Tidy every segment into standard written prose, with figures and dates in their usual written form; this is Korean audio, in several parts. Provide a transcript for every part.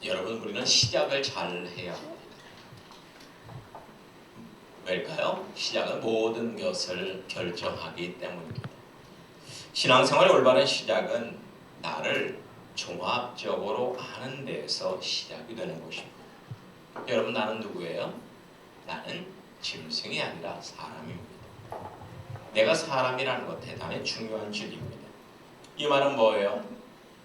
여러분, 우리는 시작을 잘 해야 합니다. 왜일까요? 시작은 모든 것을 결정하기 때문입니다. 신앙생활의 올바른 시작은 나를 종합적으로 아는 데에서 시작이 되는 것입니다. 여러분, 나는 누구예요? 나는 짐승이 아니라 사람입니다. 내가 사람이라는 것 대단히 중요한 진리입니다. 이 말은 뭐예요?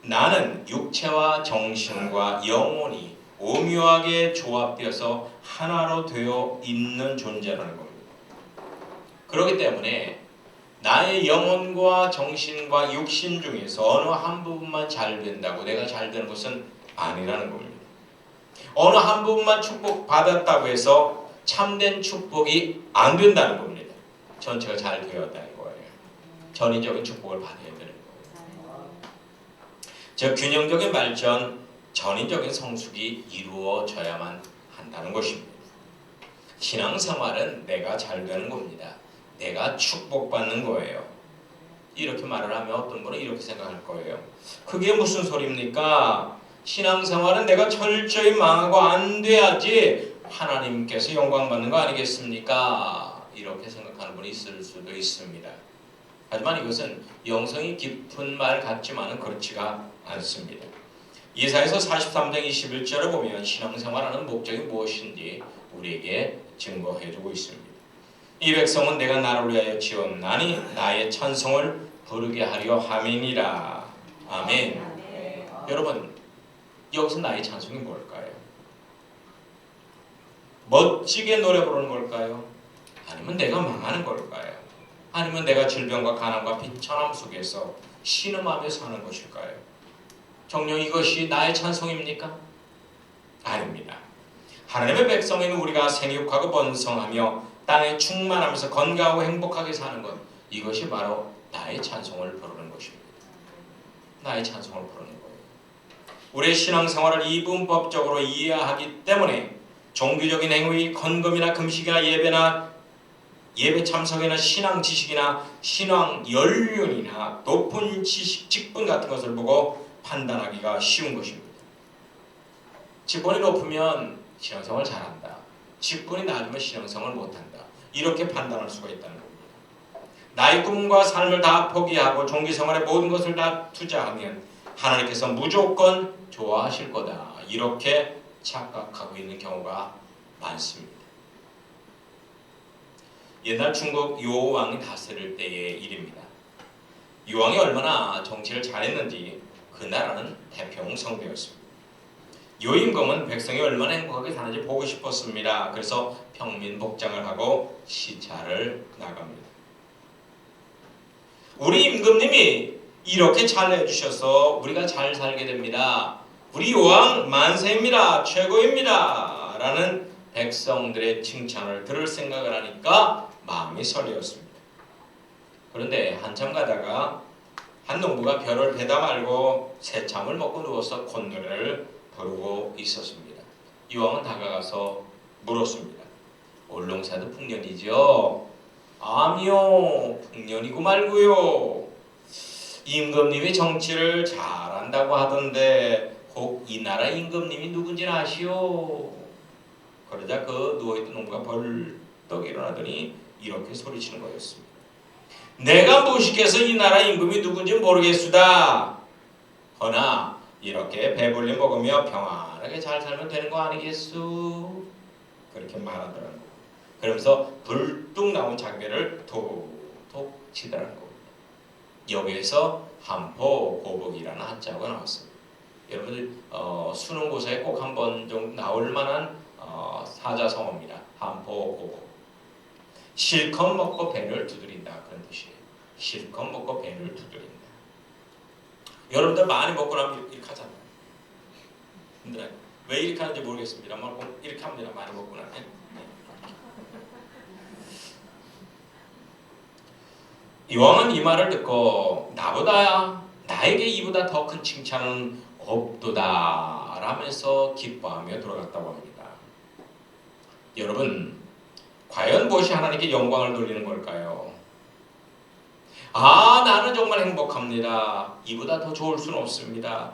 나는 육체와 정신과 영혼이 오묘하게 조합되어서 하나로 되어 있는 존재라는 겁니다. 그렇기 때문에 나의 영혼과 정신과 육신 중에서 어느 한 부분만 잘 된다고 내가 잘 되는 것은 아니라는 겁니다. 어느 한 부분만 축복받았다고 해서 참된 축복이 안 된다는 겁니다. 전체가 잘 되었다는 거예요. 전인적인 축복을 받아야 되는 거예요. 즉, 균형적인 발전, 전인적인 성숙이 이루어져야만 한다는 것입니다. 신앙생활은 내가 잘 되는 겁니다. 내가 축복받는 거예요. 이렇게 말을 하면 어떤 분은 이렇게 생각할 거예요. 그게 무슨 소리입니까? 신앙생활은 내가 철저히 망하고 안 돼야지 하나님께서 영광 받는 거 아니겠습니까? 이렇게 생각하는 분이 있을 수도 있습니다. 하지만 이것은 영성이 깊은 말 같지만은 그렇지가 않습니다. 이사야서 43장 21절을 보면 신앙생활하는 목적이 무엇인지 우리에게 증거해주고 있습니다. 이 백성은 내가 나를 위하여 지었나니 나의 찬송을 부르게 하려 함이니라. 아멘. 여러분, 여기서 나의 찬송이 뭘까요? 멋지게 노래 부르는 걸까요? 아니면 내가 망하는 걸까요? 아니면 내가 질병과 가난과 비천함 속에서 신음하며 사는 것일까요? 정녕 이것이 나의 찬송입니까? 아닙니다. 하나님의 백성인 우리가 생육하고 번성하며 땅에 충만하면서 건강하고 행복하게 사는 것, 이것이 바로 나의 찬송을 부르는 것입니다. 나의 찬송을 부르는 거예요. 우리의 신앙생활을 이분법적으로 이해하기 때문에 종교적인 행위, 헌금이나 금식이나 예배나 예배 참석이나 신앙 지식이나 신앙 연륜이나 높은 지식, 직분 같은 것을 보고 판단하기가 쉬운 것입니다. 직분이 높으면 신앙생활 잘한다. 직분이 낮으면 신앙생활 못한다. 이렇게 판단할 수가 있다는 겁니다. 나의 꿈과 삶을 다 포기하고 종교생활의 모든 것을 다 투자하면 하나님께서 무조건 좋아하실 거다. 이렇게 착각하고 있는 경우가 많습니다. 옛날 중국 요왕이 다스릴 때의 일입니다. 요왕이 얼마나 정치를 잘했는지 그 나라는 태평성대였습니다. 요임금은 백성이 얼마나 행복하게 사는지 보고 싶었습니다. 그래서 평민복장을 하고 시차를 나갑니다. 우리 임금님이 이렇게 잘 해주셔서 우리가 잘 살게 됩니다. 우리 요왕 만세입니다. 최고입니다. 라는 백성들의 칭찬을 들을 생각을 하니까 마음이 설레었습니다. 그런데 한참 가다가 한 농부가 벼를 베다 말고 새참을 먹고 누워서 콧노래를 부르고 있었습니다. 요왕은 다가가서 물었습니다. 올롱사도 풍년이죠? 아니요, 풍년이고 말고요. 임금님이 정치를 잘한다고 하던데 혹 이 나라 임금님이 누군지는 아시오? 그러자 그 누워있던 농부가 벌떡 일어나더니 이렇게 소리치는 거였습니다. 내가 무식해서 이 나라 임금이 누군지 모르겠수다. 허나 이렇게 배불리 먹으며 평안하게 잘 살면 되는 거 아니겠수? 그렇게 말하더라는 거예요. 그러면서 불뚝 나온 장배를 톡톡 치더라는 겁니다. 여기에서 한포 고복이라는 한자가 나왔습니다. 여러분들 수능고사에 꼭 한 번 정도 나올 만한 사자성어입니다. 한포 고복. 실컷 먹고 배를 두드린다, 그런 뜻이에요. 실컷 먹고 배를 두드린다. 여러분들 많이 먹고 나면 이렇게 하잖아요. 근데 왜 이렇게 하는지 모르겠습니다. 이렇게 합니다. 많이 먹고 나면. 요왕은 이 말을 듣고 나에게 이보다 더 큰 칭찬은 없도다 라면서 기뻐하며 돌아갔다고 합니다. 여러분, 과연 무엇이 하나님께 영광을 돌리는 걸까요? 나는 정말 행복합니다. 이보다 더 좋을 수는 없습니다.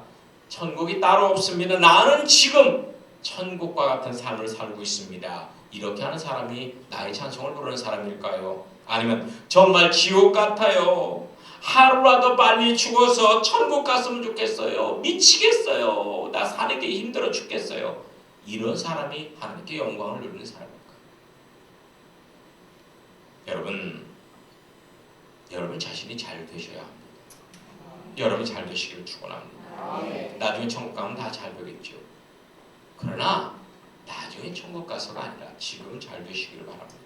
천국이 따로 없습니다. 나는 지금 천국과 같은 삶을 살고 있습니다. 이렇게 하는 사람이 나의 찬송을 부르는 사람일까요? 아니면 정말 지옥 같아요. 하루라도 빨리 죽어서 천국 갔으면 좋겠어요. 미치겠어요. 나 사는 게 힘들어 죽겠어요. 이런 사람이 하나님께 영광을 누리는 사람일까요? 여러분 자신이 잘 되셔야 합니다. 여러분이 잘 되시기를 축원합니다. 나중에 천국 가면 다 잘 되겠죠. 그러나 나중에 천국 가서가 아니라 지금 잘 되시기를 바랍니다.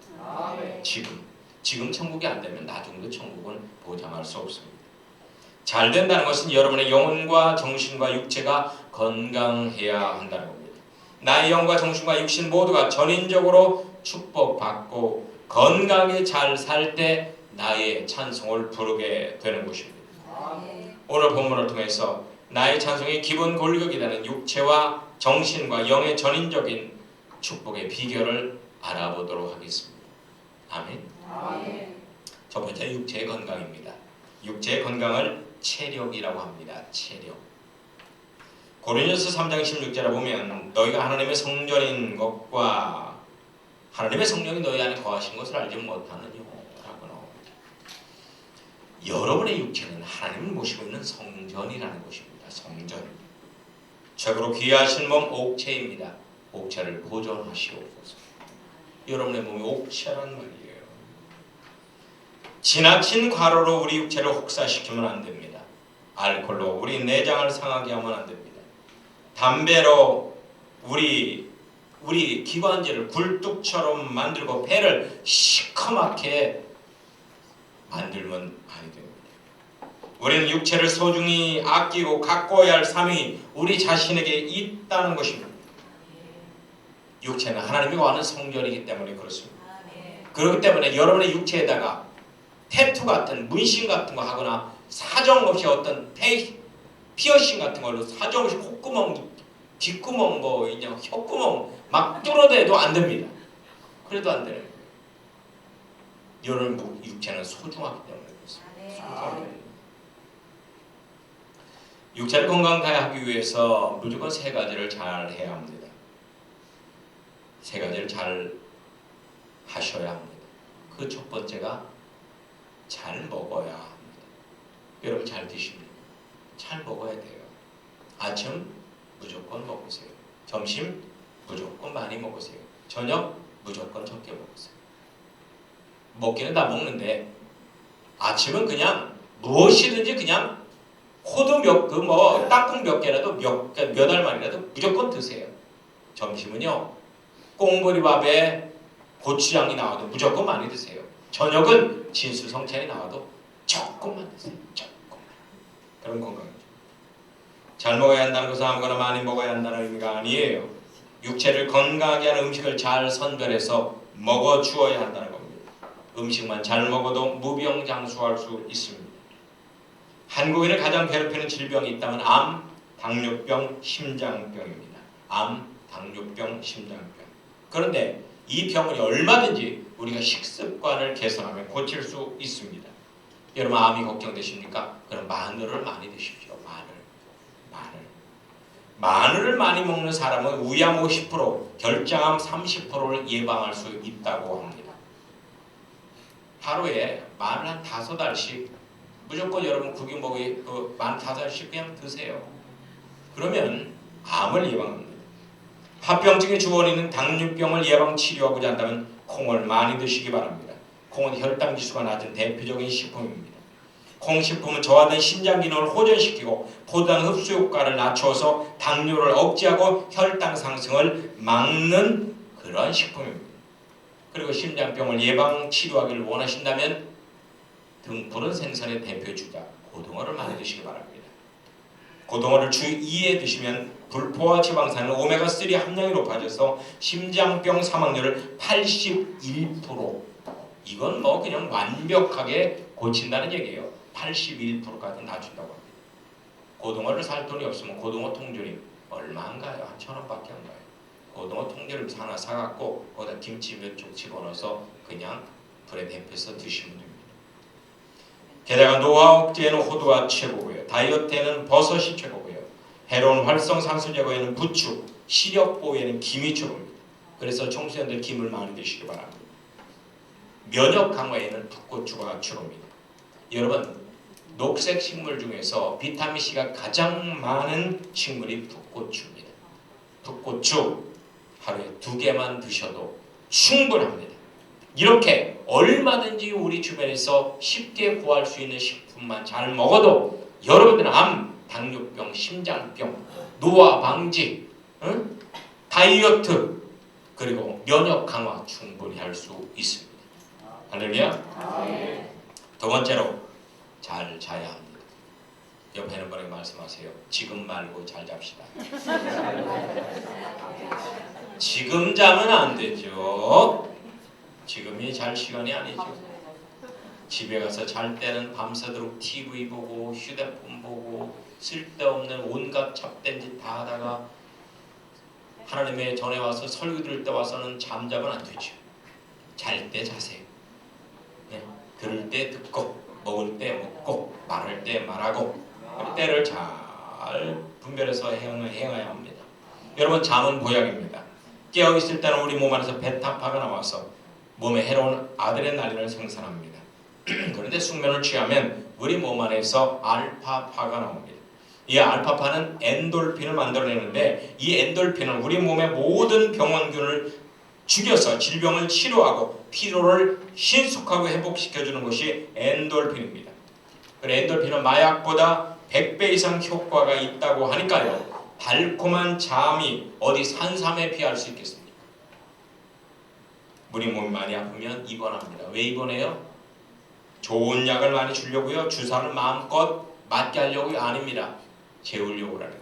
지금 천국이 안 되면 나중에도 천국은 보장할 수 없습니다. 잘 된다는 것은 여러분의 영혼과 정신과 육체가 건강해야 한다는 겁니다. 나의 영과 정신과 육신 모두가 전인적으로 축복받고 건강히 잘 살 때 나의 찬송을 부르게 되는 것입니다. 오늘 본문을 통해서 나의 찬송의 기본 골격이 되는 육체와 정신과 영의 전인적인 축복의 비결을 알아보도록 하겠습니다. 아멘. 첫 번째, 육체의 건강입니다. 육체의 건강을 체력이라고 합니다. 체력. 고린도서 3장 16절에 보면 너희가 하나님의 성전인 것과 하나님의 성령이 너희 안에 거하신 것을 알지 못하느냐 라고 나옵니다. 여러분의 육체는 하나님을 모시고 있는 성전이라는 것입니다. 성전. 최고로 귀하신 몸 옥체입니다. 옥체를 보존하시옵소서. 여러분의 몸이 옥체란 말이에요. 지나친 과로로 우리 육체를 혹사시키면 안 됩니다. 알코올로 우리 내장을 상하게 하면 안 됩니다. 담배로 우리 기관지를 굴뚝처럼 만들고 배를 시커멓게 만들면 안 됩니다. 우리는 육체를 소중히 아끼고 가꿔야 할 사명이 우리 자신에게 있다는 것입니다. 육체는 하나님이 거하는 성전이기 때문에 그렇습니다. 그렇기 때문에 여러분의 육체에다가 태투 같은 문신 같은 거 하거나 사정없이 어떤 피어싱 같은 걸로 사정없이 콧구멍, 뒷구멍, 혀구멍 막 뚫어대도 안 됩니다. 그래도 안 되는 거예요. 여러분 육체는 소중하기 때문에 그렇습니다. 육체를 건강하게 하기 위해서 무조건 세 가지를 잘 해야 합니다. 세 가지를 잘 하셔야 합니다. 그 첫 번째가 잘 먹어야 합니다. 여러분 잘 드십니까? 잘 먹어야 돼요. 아침 무조건 먹으세요. 점심 무조건 많이 먹으세요. 저녁 무조건 적게 먹으세요. 먹기는 다 먹는데 아침은 그냥 무엇이든지 그냥 호두 땅콩 몇 개라도 몇 알만이라도 무조건 드세요. 점심은요 꽁보리밥에 고추장이 나와도 무조건 많이 드세요. 저녁은 진수성찬이 나와도 조금만 드세요. 조금만. 그런 건강이죠. 잘 먹어야 한다는 것은 아무거나 많이 먹어야 한다는 의미가 아니에요. 육체를 건강하게 하는 음식을 잘 선별해서 먹어주어야 한다는 겁니다. 음식만 잘 먹어도 무병장수할 수 있습니다. 한국인을 가장 괴롭히는 질병이 있다면 암, 당뇨병, 심장병입니다. 암, 당뇨병, 심장병. 그런데 이 병은 얼마든지 우리가 식습관을 개선하면 고칠 수 있습니다. 여러분 암이 걱정되십니까? 그럼 마늘을 많이 드십시오. 마늘을 많이 먹는 사람은 우양 50%, 결장암 30%를 예방할 수 있다고 합니다. 하루에 마늘 한 5알씩 무조건 여러분 구기먹이 마늘 5알씩 그냥 드세요. 그러면 암을 예방합니다. 합병증의 주원인은 당뇨병을 예방 치료하고자 한다면 콩을 많이 드시기 바랍니다. 콩은 혈당 지수가 낮은 대표적인 식품입니다. 콩식품은 저하된 심장 기능을 호전시키고 포도당 흡수 효과를 낮춰서 당뇨를 억제하고 혈당 상승을 막는 그런 식품입니다. 그리고 심장병을 예방 치료하기를 원하신다면 등푸른 생선의 대표 주자 고등어를 많이 드시기 바랍니다. 고등어를 주 2회 드시면 불포화 지방산은 오메가3 함량이 높아져서 심장병 사망률을 81% 이건 그냥 완벽하게 고친다는 얘기예요. 81%까지 낮춘다고 합니다. 고등어를 살 돈이 없으면 고등어 통조림 얼마 안 가요? 한 1,000원밖에 안 가요. 고등어 통조림 하나 사갖고 거기다 김치 몇 쪽 집어넣어서 그냥 불에 데펴서 드시면 됩니다. 게다가 노화 억제에는 호두가 최고고요. 다이어트에는 버섯이 최고고요. 해로운 활성산소 제거에는 부추, 시력 보호에는 김이 최고입니다. 그래서 청소년들 김을 많이 드시기 바랍니다. 면역 강화에는 풋고추가 최고입니다. 여러분, 녹색 식물 중에서 비타민C가 가장 많은 식물이 풋고추입니다. 풋고추 하루에 2개만 드셔도 충분합니다. 이렇게 얼마든지 우리 주변에서 쉽게 구할 수 있는 식품만 잘 먹어도 여러분들은 암, 당뇨병, 심장병, 노화 방지, 다이어트, 그리고 면역 강화 충분히 할 수 있습니다. 할렐루야. 두 번째로 잘 자야 합니다. 옆에 있는 분에게 말씀하세요. 지금 말고 잘 잡시다. 지금 자면 안 되죠. 지금이 잘 시간이 아니죠. 집에 가서 잘 때는 밤새도록 TV 보고 휴대폰 보고 쓸데없는 온갖 잡된 짓 다 하다가 하나님의 전에 와서 설교 들을 때 와서는 잠자면 안 되죠. 잘 때 자세요. 네. 들을 때 듣고 먹을 때 먹고 말할 때 말하고 때를 잘 분별해서 행해야 합니다. 여러분, 잠은 보약입니다. 깨어 있을 때는 우리 몸 안에서 베타파가 나와서 몸에 해로운 아드레날린을 생산합니다. 그런데 숙면을 취하면 우리 몸 안에서 알파파가 나옵니다. 이 알파파는 엔돌핀을 만들어내는데 이 엔돌핀은 우리 몸의 모든 병원균을 죽여서 질병을 치료하고 피로를 신속하게 회복시켜주는 것이 엔돌핀입니다. 엔돌핀은 마약보다 100배 이상 효과가 있다고 하니까요. 달콤한 잠이 어디 산삼에 비할 수 있겠습니까? 우리 몸이 많이 아프면 입원합니다. 왜 입원해요? 좋은 약을 많이 주려고요? 주사를 마음껏 맞게 하려고요? 아닙니다. 재우려고 하는 거예요.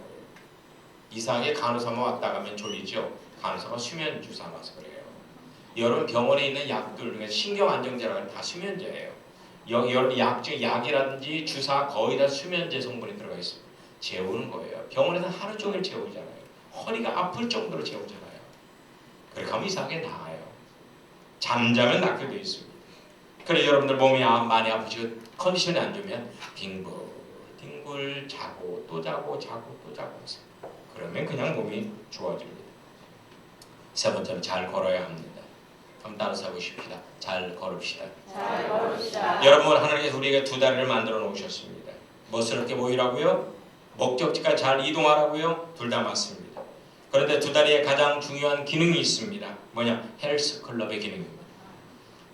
이상하게 간호사만 왔다 가면 졸리죠? 간호사가 수면 주사 맞아서 그래요. 여러분, 병원에 있는 약들 중에 신경안정제라는 다 수면제예요. 여러 약이라든지 주사 거의 다 수면제 성분이 들어가 있습니다. 재우는 거예요. 병원에서는 하루 종일 재우잖아요. 허리가 아플 정도로 재우잖아요. 그렇게 하면 이상하게 나아요. 잠자면 낫게 되어 있습니다. 그래, 여러분들 몸이 많이 아프시고 컨디션이 안 좋으면 뒹굴 자고 또 자고 또 자고 그러면 그냥 몸이 좋아집니다. 세 번째로 잘 걸어야 합니다. 한번 따라서 해보십시다. 잘 걸읍시다. 잘 걸읍시다. 여러분, 하나님께서 우리에게 두 다리를 만들어 놓으셨습니다. 멋스럽게 보이라고요? 목적지까지 잘 이동하라고요? 둘 다 맞습니다. 그런데 두 다리에 가장 중요한 기능이 있습니다. 뭐냐? 헬스 클럽의 기능입니다.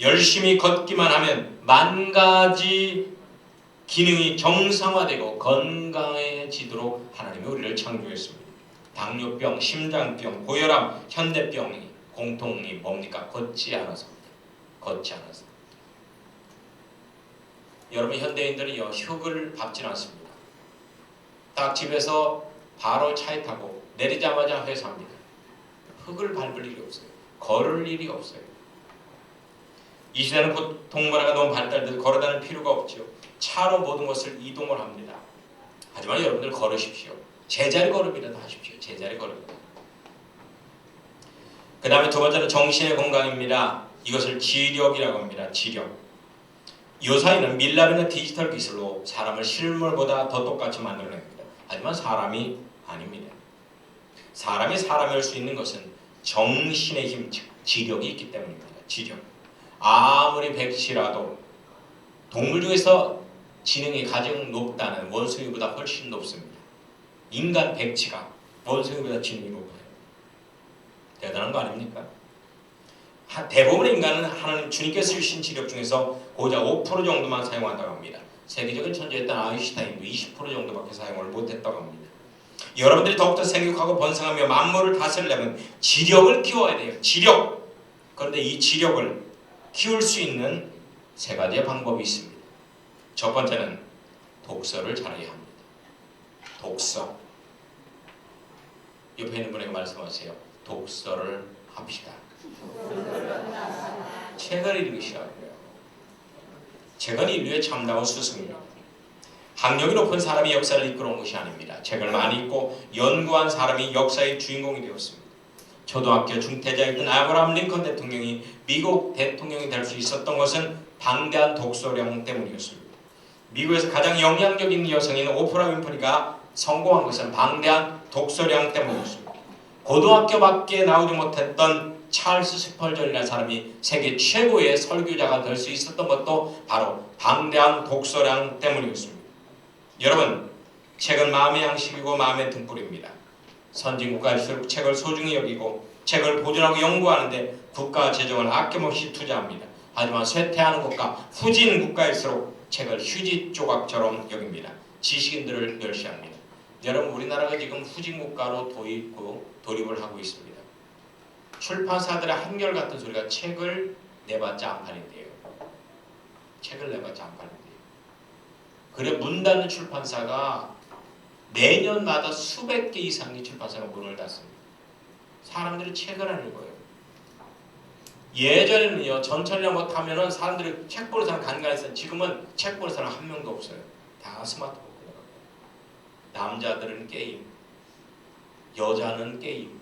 열심히 걷기만 하면 만 가지 기능이 정상화되고 건강해지도록 하나님이 우리를 창조했습니다. 당뇨병, 심장병, 고혈압, 현대병이 공통이 뭡니까? 걷지 않아서입니다. 걷지 않아서. 여러분, 현대인들은요, 흙을 밟지 않습니다. 딱 집에서 바로 차에 타고 내리자마자 회사합니다. 흙을 밟을 일이 없어요. 걸을 일이 없어요. 이 시대는 교통문화가 너무 발달돼서 걸어다닐 필요가 없죠. 차로 모든 것을 이동을 합니다. 하지만 여러분들 걸으십시오. 제자리 걸음이라도 하십시오. 제자리 걸음. 그 다음에 두 번째는 정신의 건강입니다. 이것을 지력이라고 합니다. 지력. 요사이는 밀랍이나 디지털 기술로 사람을 실물보다 더 똑같이 만들어냅니다. 하지만 사람이 아닙니다. 사람이 할 수 있는 것은 정신의 힘, 즉 지력이 있기 때문입니다. 지력. 아무리 백치라도 동물 중에서 지능이 가장 높다는 원숭이보다 훨씬 높습니다. 인간 백치가 원숭이보다 지능이 높아요. 대단한 거 아닙니까? 대부분의 인간은 하나님 주님께서 주신 지력 중에서 고작 5% 정도만 사용한다고 합니다. 세계적인 천재였던 아인슈타인도 20% 정도밖에 사용을 못했다고 합니다. 여러분들이 더욱더 생육하고 번성하며 만물을 다스리려면 지력을 키워야 돼요. 지력. 그런데 이 지력을 키울 수 있는 세 가지의 방법이 있습니다. 첫 번째는 독서를 잘해야 합니다. 독서. 옆에 있는 분에게 말씀하세요. 독서를 합시다. 책을 읽으셔야 돼요. 책은 인류의 참다운 스승입니다. 학력이 높은 사람이 역사를 이끌어온 것이 아닙니다. 책을 많이 읽고 연구한 사람이 역사의 주인공이 되었습니다. 초등학교 중퇴자였던 아브라함 링컨 대통령이 미국 대통령이 될 수 있었던 것은 방대한 독서량 때문이었습니다. 미국에서 가장 영향력 있는 여성인 오프라 윈프리가 성공한 것은 방대한 독서량 때문이었습니다. 고등학교밖에 나오지 못했던 찰스 스펄전이라는 사람이 세계 최고의 설교자가 될 수 있었던 것도 바로 방대한 독서량 때문이었습니다. 여러분, 책은 마음의 양식이고 마음의 등불입니다. 선진국가일수록 책을 소중히 여기고 책을 보존하고 연구하는데 국가 재정을 아낌없이 투자합니다. 하지만 쇠퇴하는 국가, 후진 국가일수록 책을 휴지 조각처럼 여깁니다. 지식인들을 멸시합니다. 여러분, 우리나라가 지금 후진 국가로 돌입을 하고 있습니다. 출판사들의 한결같은 소리가 책을 내봤자 안 팔린대요. 책을 내봤자 안 팔린대요. 그래 문 닫는 출판사가 매년마다 수백 개 이상의 출판사가 문을 닫습니다. 사람들이 책을 안 읽어요. 예전에는요, 전철이나 뭐 타면은 사람들이 책 보는 사람 간간했어요. 지금은 책 보는 사람 한 명도 없어요. 다 스마트폰. 남자들은 게임, 여자는 게임,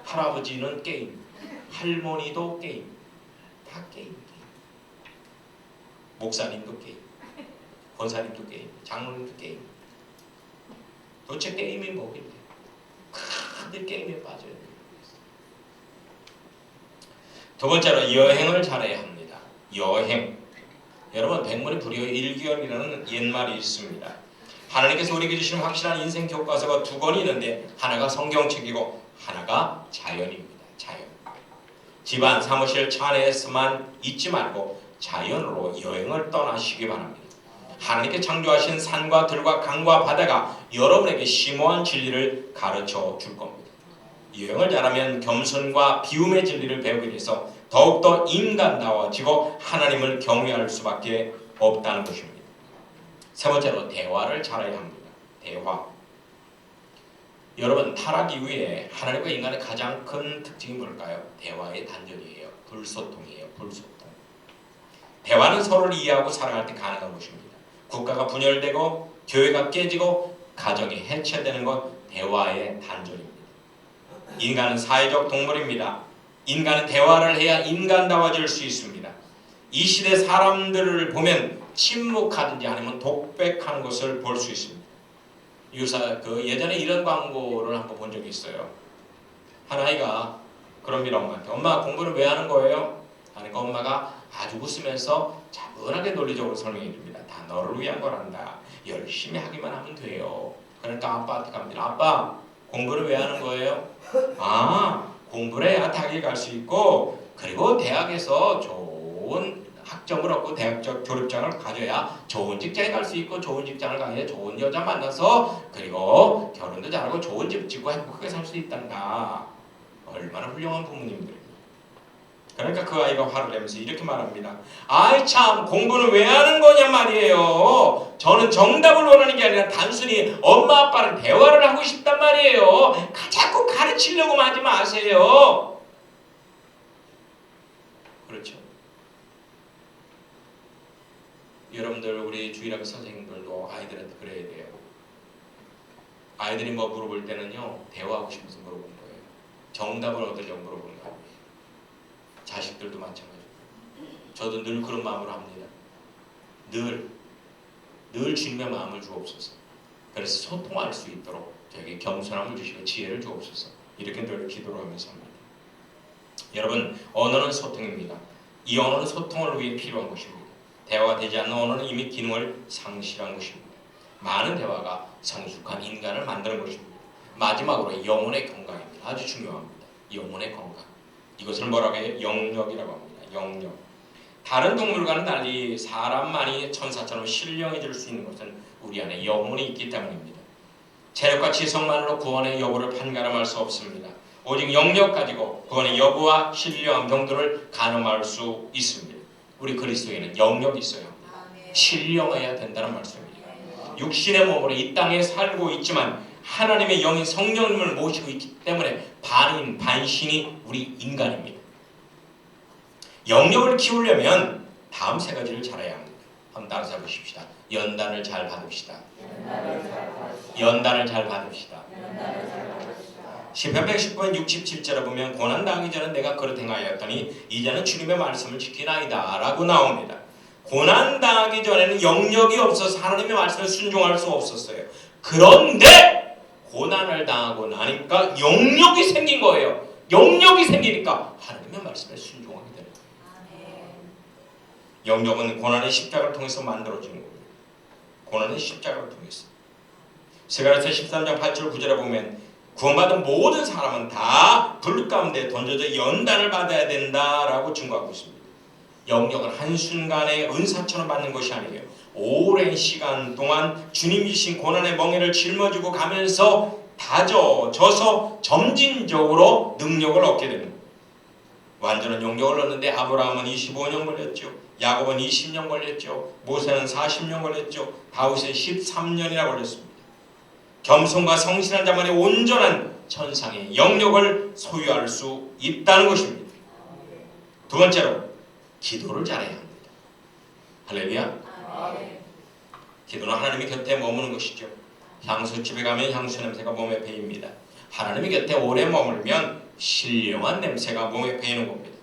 할아버지는 게임, 할머니도 게임, 다 게임. 목사님도 게임, 권사님도 게임, 장로님도 게임. 도대체 게임이 뭐길래? 다들 게임에 빠져요. 두 번째로 여행을 잘해야 합니다. 여행. 여러분, 백문이 불여 일견이라는 옛말이 있습니다. 하나님께서 우리에게 주신 확실한 인생 교과서가 두 권이 있는데 하나가 성경책이고 하나가 자연입니다. 자연. 집안, 사무실, 차 안에서만 있지 말고 자연으로 여행을 떠나시기 바랍니다. 하나님께 창조하신 산과 들과 강과 바다가 여러분에게 심오한 진리를 가르쳐 줄 겁니다. 여행을 잘하면 겸손과 비움의 진리를 배우게 돼서 더욱더 인간다워지고 하나님을 경외할 수밖에 없다는 것입니다. 세 번째로 대화를 잘해야 합니다. 대화. 여러분, 타락 이후에 하나님과 인간의 가장 큰 특징이 뭘까요? 대화의 단절이에요. 불소통이에요. 불소통. 대화는 서로를 이해하고 살아갈 때 가능한 것입니다. 국가가 분열되고 교회가 깨지고 가정이 해체되는 것 대화의 단절입니다. 인간은 사회적 동물입니다. 인간은 대화를 해야 인간다워질 수 있습니다. 이 시대 사람들을 보면 침묵하든지 아니면 독백하는 것을 볼 수 있습니다. 예전에 이런 광고를 한번 본 적이 있어요. 한 아이가 그럽니다. 엄마한테. 엄마, 공부를 왜 하는 거예요? 하니까 엄마가 아주 웃으면서 차분하게 논리적으로 설명해 줍니다. 다 너를 위한 거란다. 열심히 하기만 하면 돼요. 그러니까 아빠한테 갑니다. 아빠, 공부를 왜 하는 거예요? 아, 공부를 해야 대학에 갈 수 있고, 그리고 대학에서 좋은 학점을 얻고 대학적 졸업장을 가져야 좋은 직장에 갈 수 있고, 좋은 직장을 가야 좋은 여자 만나서, 그리고 결혼도 잘하고 좋은 집 짓고 행복하게 살 수 있단다. 얼마나 훌륭한 부모님들입니다. 그러니까 그 아이가 화를 내면서 이렇게 말합니다. 아이 참, 공부는 왜 하는 거냐 말이에요. 저는 정답을 원하는 게 아니라 단순히 엄마 아빠랑 대화를 하고 싶단 말이에요. 자꾸 가르치려고 하지 마세요. 그렇죠. 여러분들, 우리 주일학교 선생님들도 아이들한테 그래야 돼요. 아이들이 뭐 물어볼 때는요, 대화하고 싶어서 물어보는 거예요. 정답을 얻으려고 물어보는 거예요. 자식들도 마찬가지고. 저도 늘 그런 마음으로 합니다. 늘 주님의 마음을 주옵소서. 그래서 소통할 수 있도록 저에게 겸손함을 주시고 지혜를 주옵소서. 이렇게 늘 기도를 하면서 합니다. 여러분, 언어는 소통입니다. 이 언어는 소통을 위해 필요한 것입니다. 대화가 되지 않는 언어는 이미 기능을 상실한 것입니다. 많은 대화가 성숙한 인간을 만드는 것입니다. 마지막으로 영혼의 건강입니다. 아주 중요합니다. 영혼의 건강. 이것을 뭐라고 해요? 영력이라고 합니다. 영력. 다른 동물과는 달리 사람만이 천사처럼 신령해질 수 있는 것은 우리 안에 영혼이 있기 때문입니다. 체력과 지성만으로 구원의 여부를 판가름할 수 없습니다. 오직 영력 가지고 구원의 여부와 신령한 정도를 가늠할 수 있습니다. 우리 그리스도인은 영력이 있어야 합니다. 신령해야 된다는 말씀입니다. 육신의 몸으로 이 땅에 살고 있지만 하나님의 영인 성령님을 모시고 있기 때문에 반인 반신이 우리 인간입니다. 영역을 키우려면 다음 세 가지를 잘해야 합니다. 한번 따라서 보십시다. 연단을 잘 받읍시다. 연단을 잘 받읍시다. 시편 119편 67절에 보면 고난당하기 전에 내가 그릇 행하였더니 이제는 주님의 말씀을 지키나이다 라고 나옵니다. 고난당하기 전에는 영역이 없어서 하나님의 말씀에 순종할 수 없었어요. 그런데 고난을 당하고 나니까 영역이 생긴 거예요. 영역이 생기니까 하나님의 말씀에 순종하게 되는 거예요. 영역은 고난의 십자가를 통해서 만들어지는 거예요. 고난의 십자가를 통해서. 스가랴서 13장 8절 9절에 보면 구원받은 모든 사람은 다 불 가운데 던져져 연단을 받아야 된다라고 증거하고 있습니다. 영역은 한순간에 은사처럼 받는 것이 아니에요. 오랜 시간 동안 주님이 주신 고난의 멍에를 짊어지고 가면서 다져져서 점진적으로 능력을 얻게 됩니다. 완전한 영역을 얻는데 아브라함은 25년 걸렸죠. 야곱은 20년 걸렸죠. 모세는 40년 걸렸죠. 다윗은 13년이나 걸렸습니다. 겸손과 성실한 자만이 온전한 천상의 영역을 소유할 수 있다는 것입니다. 두 번째로 기도를 잘해야 합니다. 할렐루야. 기도는 하나님의 곁에 머무는 것이죠. 향수집에 가면 향수 냄새가 몸에 배입니다. 하나님의 곁에 오래 머물면 신령한 냄새가 몸에 배이는 겁니다.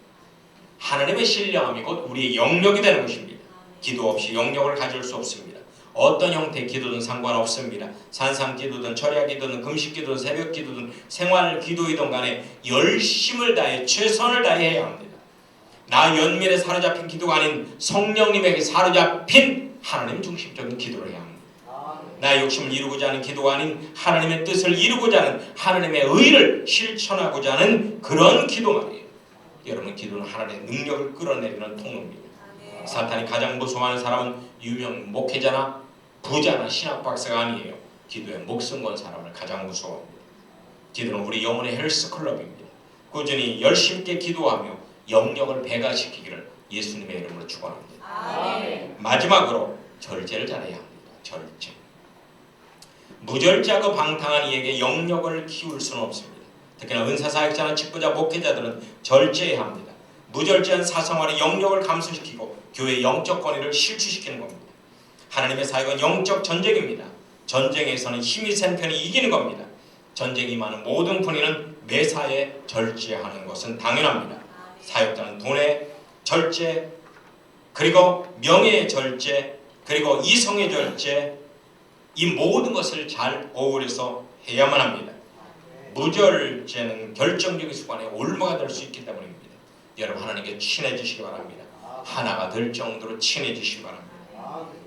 하나님의 신령함이 곧 우리의 영역이 되는 것입니다. 기도 없이 영역을 가질 수 없습니다. 어떤 형태의 기도든 상관없습니다. 산상기도든 철야기도든 금식기도든 새벽기도든 생활기도이든 간에 열심을 다해 최선을 다해야 합니다. 나 연민에 사로잡힌 기도가 아닌 성령님에게 사로잡힌 하나님 중심적인 기도를 해야 합니다. 나의 욕심을 이루고자 하는 기도가 아닌 하나님의 뜻을 이루고자 하는 하나님의 의를 실천하고자 하는 그런 기도 말이에요. 여러분, 기도는 하나님의 능력을 끌어내리는 통로입니다. 사탄이 가장 무서워하는 사람은 유명 목회자나 부자나 신학박사가 아니에요. 기도에 목숨 건 사람을 가장 무서워합니다. 기도는 우리 영혼의 헬스클럽입니다. 꾸준히 열심히 기도하며 영역을 배가시키기를 예수님의 이름으로 축원합니다. 마지막으로 절제를 잘해야 합니다. 절제. 무절제하고 방탕한 이에게 영역을 키울 수는 없습니다. 특히나 은사사역자나 직분자 목회자들은 절제해야 합니다. 무절제한 사생활의 영역을 감소시키고 교회의 영적 권위를 실추시키는 겁니다. 하나님의 사역은 영적 전쟁입니다. 전쟁에서는 힘이 센 편이 이기는 겁니다. 전쟁이 많은 모든 분야는 매사에 절제하는 것은 당연합니다. 사역자는 돈의 절제, 그리고 명예의 절제, 그리고 이성의 절제, 이 모든 것을 잘 어울려서 해야만 합니다. 무절제는 결정적인 순간에 올무가 될 수 있기 때문입니다. 여러분, 하나님께 친해지시기 바랍니다. 하나가 될 정도로 친해지시기 바랍니다.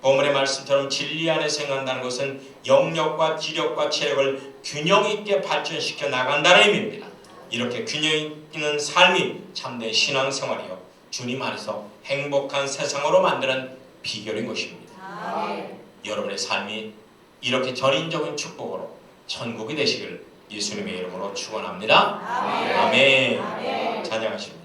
본문의 말씀처럼 진리 안에 생각한다는 것은 영역과 지력과 체력을 균형 있게 발전시켜 나간다는 의미입니다. 이렇게 균형 있는 삶이 참된 신앙생활이요, 주님 안에서 행복한 세상으로 만드는 비결인 것입니다. 여러분의 삶이 이렇게 전인적인 축복으로 천국이 되시길 예수님의 이름으로 축원합니다. 아멘. 찬양하십니다.